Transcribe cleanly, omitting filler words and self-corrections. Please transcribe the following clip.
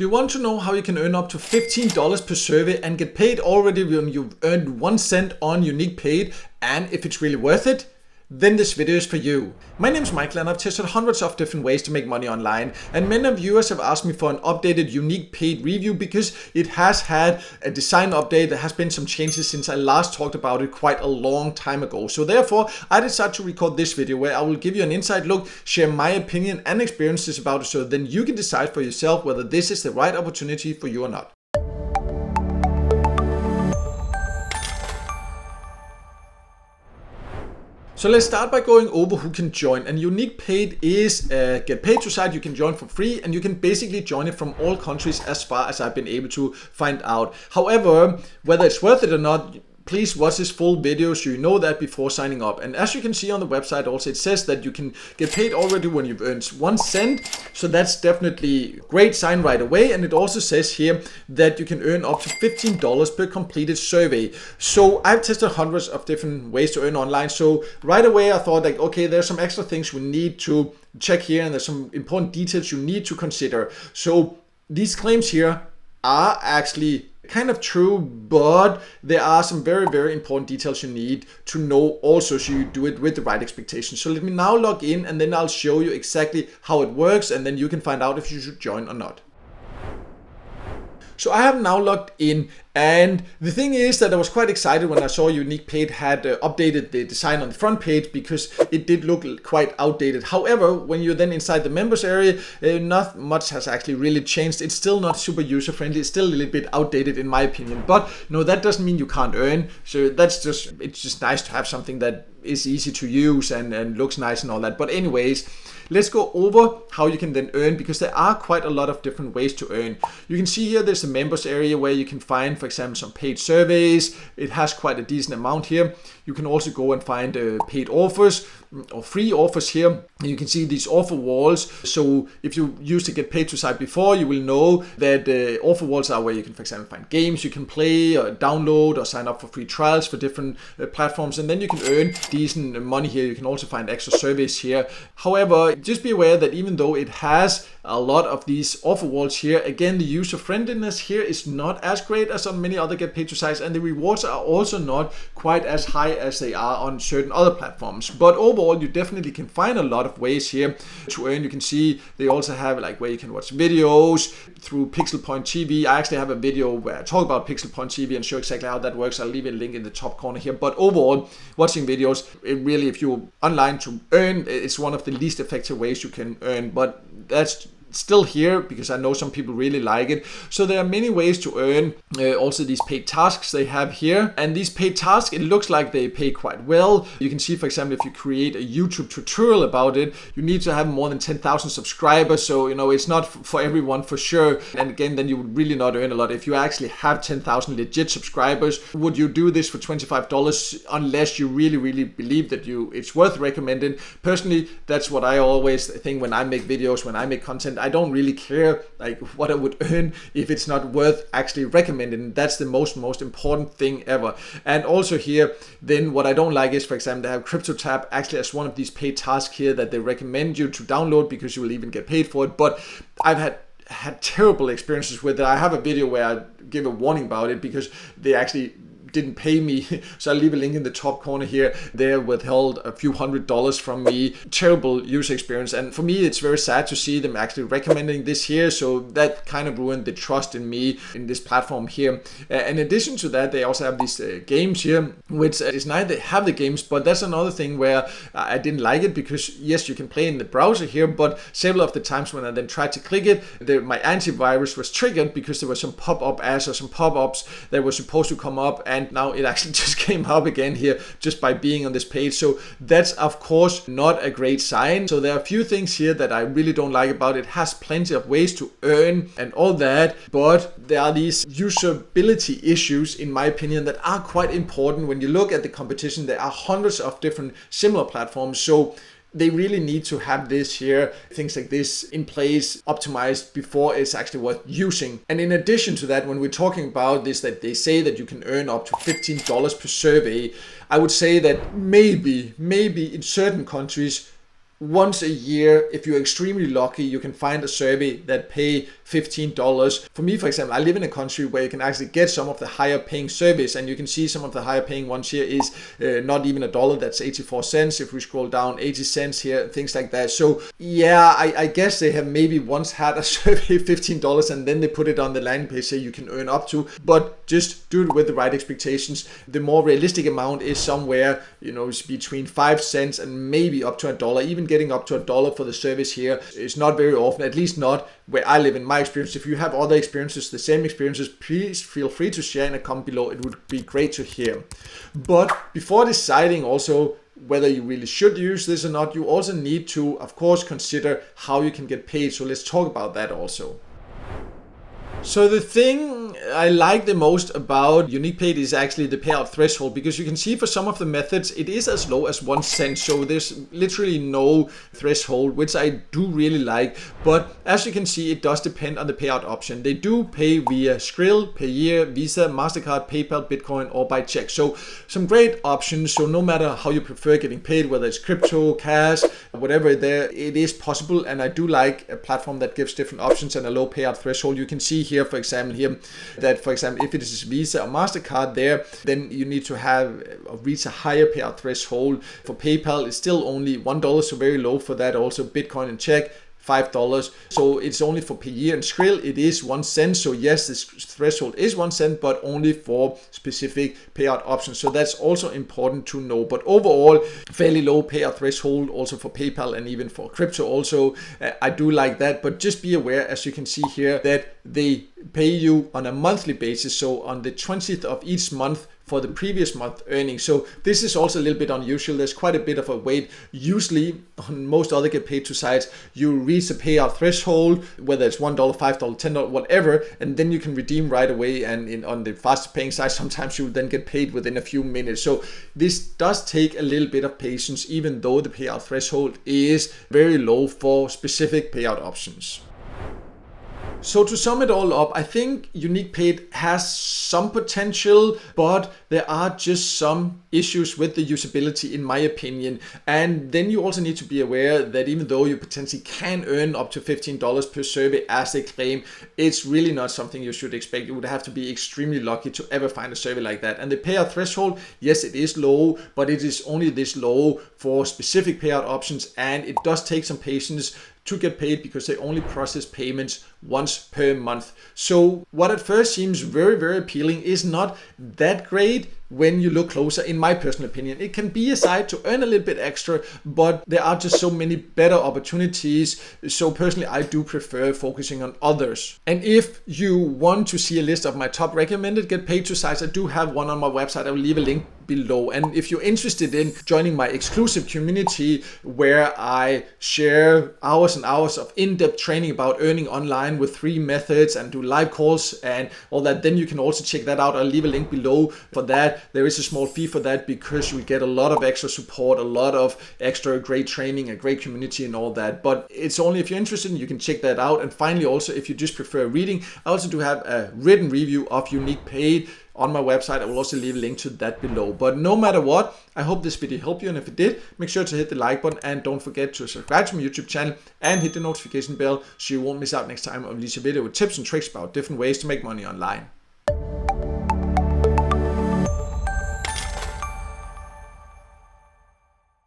Do you want to know how you can earn up to $15 per survey and get paid already when you've earned 1 cent on UniqPaid, and if it's really worth it? Then this video is for you. My name is Michael and I've tested hundreds of different ways to make money online, and many of viewers have asked me for an updated UniqPaid review because it has had a design update. There has been some changes since I last talked about it quite a long time ago. So therefore I decided to record this video where I will give you an inside look, share my opinion and experiences about it, so then you can decide for yourself whether this is the right opportunity for you or not. So let's start by going over who can join. And UniqPaid is a get paid to site you can join for free, and you can basically join it from all countries as far as I've been able to find out. However, whether it's worth it or not, please watch this full video so you know that before signing up. And as you can see on the website also, it says that you can get paid already when you've earned 1 cent. So that's definitely a great sign right away. And it also says here that you can earn up to $15 per completed survey. So I've tested hundreds of different ways to earn online. So right away I thought like, okay, there's some extra things we need to check here, and there's some important details you need to consider. So these claims here are actually kind of true, but there are some very, very important details you need to know also, so you do it with the right expectations. So let me now log in and then I'll show you exactly how it works, and then you can find out if you should join or not. So I have now logged in, and the thing is that I was quite excited when I saw UniqPaid had updated the design on the front page, because it did look quite outdated. However, when you're then inside the members area, not much has actually really changed. It's still not super user friendly. It's still a little bit outdated in my opinion, but no, that doesn't mean you can't earn. So it's just nice to have something that is easy to use and looks nice and all that. But anyways, let's go over how you can then earn, because there are quite a lot of different ways to earn. You can see here there's a members area where you can find, for example, some paid surveys. It has quite a decent amount here. You can also go and find paid offers or free offers here. And you can see these offer walls. So if you used to get paid to site before, you will know that offer walls are where you can, for example, find games you can play or download or sign up for free trials for different platforms. And then you can earn decent money here. You can also find extra surveys here. However, just be aware that even though it has a lot of these offer walls here, again, the user friendliness here is not as great as on many other get paid to sites, and the rewards are also not quite as high as they are on certain other platforms. But overall, you definitely can find a lot of ways here to earn. You can see they also have like where you can watch videos through Pixel Point TV. I actually have a video where I talk about Pixel Point TV and show exactly how that works. I'll leave a link in the top corner here. But overall, watching videos, it really, if you're online to earn, it's one of the least effective ways you can earn. But that's still here because I know some people really like it. So there are many ways to earn. Also these paid tasks they have here, and these paid tasks, it looks like they pay quite well. You can see, for example, if you create a YouTube tutorial about it, you need to have more than 10,000 subscribers. So you know, it's not for everyone for sure, and again, then you would really not earn a lot. If you actually have 10,000 legit subscribers, would you do this for $25 unless you really believe that it's worth recommending? Personally, that's what I always think when I make videos, when I make content. I don't really care like what I would earn if it's not worth actually recommending. That's the most important thing ever. And also here, then what I don't like is, for example, they have Crypto Tab actually as one of these paid tasks here that they recommend you to download because you will even get paid for it. But I've had terrible experiences with it. I have a video where I give a warning about it because they actually didn't pay me. So I'll leave a link in the top corner here. They withheld a few $100s from me. Terrible user experience. And for me, it's very sad to see them actually recommending this here. So that kind of ruined the trust in me in this platform here. In addition to that, they also have these games here, which is nice. They have the games, but that's another thing where I didn't like it, because yes, you can play in the browser here, but several of the times when I then tried to click it, my antivirus was triggered because there were some pop-up ads or some pop-ups that were supposed to come up, and now it actually just came up again here just by being on this page. So that's of course not a great sign. So there are a few things here that I really don't like about it. It has plenty of ways to earn and all that, but there are these usability issues in my opinion that are quite important. When you look at the competition, there are hundreds of different similar platforms, so they really need to have this here, things like this in place, optimized before it's actually worth using. And in addition to that, when we're talking about this, that they say that you can earn up to $15 per survey, I would say that maybe in certain countries, once a year, if you're extremely lucky, you can find a survey that pay $15. For me, for example, I live in a country where you can actually get some of the higher paying service, and you can see some of the higher paying ones here is not even $1, that's 84 cents. If we scroll down, 80 cents here, things like that. So yeah, I guess they have maybe once had a survey $15 and then they put it on the landing page say you can earn up to, but just do it with the right expectations. The more realistic amount is somewhere, it's between 5 cents and maybe up to $1. Even getting up to $1 for the service here is not very often, at least not where I live in my experience. If you have other experiences, the same experiences, please feel free to share in a comment below. It would be great to hear. But before deciding also whether you really should use this or not, you also need to, of course, consider how you can get paid. So let's talk about that also. So the thing I like the most about UniqPaid is actually the payout threshold, because you can see for some of the methods it is as low as 1 cent. So there's literally no threshold, which I do really like. But as you can see, it does depend on the payout option. They do pay via Skrill, Payeer, Visa, MasterCard, PayPal, Bitcoin, or by check. So some great options. So no matter how you prefer getting paid, whether it's crypto, cash, whatever, it is possible. And I do like a platform that gives different options and a low payout threshold. You can see here, for example, if it is Visa or MasterCard there, then you need to reach a higher payout threshold. For PayPal, it's still only $1, so very low for that. Also Bitcoin and check, $5. So it's only for Payeer and Skrill, it is 1 cent. So yes, this threshold is 1 cent, but only for specific payout options. So that's also important to know. But overall, fairly low payout threshold also for PayPal and even for crypto also. I do like that, but just be aware, as you can see here, that they pay you on a monthly basis. So on the 20th of each month for the previous month earnings. So this is also a little bit unusual. There's quite a bit of a wait. Usually on most other get paid to sites, you reach a payout threshold, whether it's $1, $5, $10, whatever, and then you can redeem right away. And on the fast paying side, sometimes you then get paid within a few minutes. So this does take a little bit of patience, even though the payout threshold is very low for specific payout options. So to sum it all up, I think UniqPaid has some potential, but there are just some issues with the usability in my opinion. And then you also need to be aware that even though you potentially can earn up to $15 per survey as they claim, it's really not something you should expect. You would have to be extremely lucky to ever find a survey like that. And the payout threshold, yes, it is low, but it is only this low for specific payout options, and it does take some patience to get paid because they only process payments once per month. So what at first seems very, very appealing is not that great when you look closer, in my personal opinion. It can be a site to earn a little bit extra, but there are just so many better opportunities. So personally, I do prefer focusing on others. And if you want to see a list of my top recommended get paid to sites, I do have one on my website. I will leave a link below. And if you're interested in joining my exclusive community where I share hours and hours of in-depth training about earning online with 3 methods and do live calls and all that, then you can also check that out. I'll leave a link below for that. There is a small fee for that because you get a lot of extra support, a lot of extra great training, a great community and all that. But it's only if you're interested, you can check that out. And finally, also, if you just prefer reading, I also do have a written review of UniqPaid on my website. I will also leave a link to that below. But no matter what, I hope this video helped you, and if it did, make sure to hit the like button and don't forget to subscribe to my YouTube channel and hit the notification bell so you won't miss out next time I release a video with tips and tricks about different ways to make money online.